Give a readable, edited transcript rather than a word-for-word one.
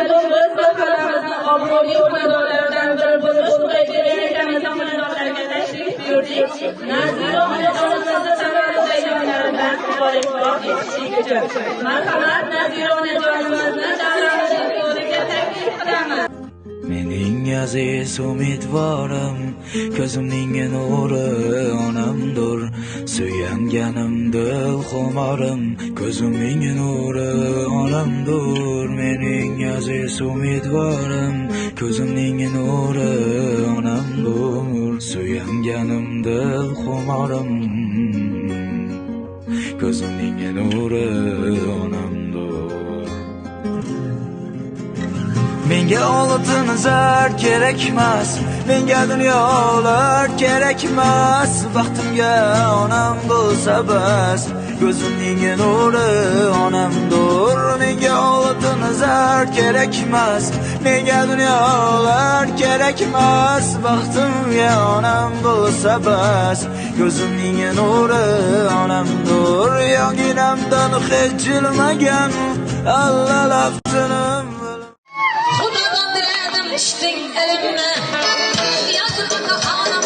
biz mahallamizning obro'li o'rnadorlaridan biri bo'lib O'zbekiston ekanimizni xonadonlarga tashrif buyurdik. Nazira onajonimizni safarda yonlaridan muborakbod etishlik uchun. Marhamat, Nazira onajonimizni davramizning to'riga taklif qilaman. Mening aziz umidvorim, ko'zimning nuri onamdir. Suyanganim dil xumorim, ko'zimning nuri onamdir. Mening aziz umidvorim, ko'zimning nuri onamdir. Suyanganim dil xumorim, ko'zimning nuri onamdir. Menga oltin zar kerakmas, menga dunyolar kerakmas. Baxtimga onam bo'lsa bas, ko'zimning nuri onamdir. Menga oltin zar kerakmas, menga dunyolar kerakmas. Baxtimga onam bo'lsa bas, ko'zimning nuri onamdir. Yonginamdan hech jilmagan alla lafzinim. Xudodan diledim içtin elimle, yazık anam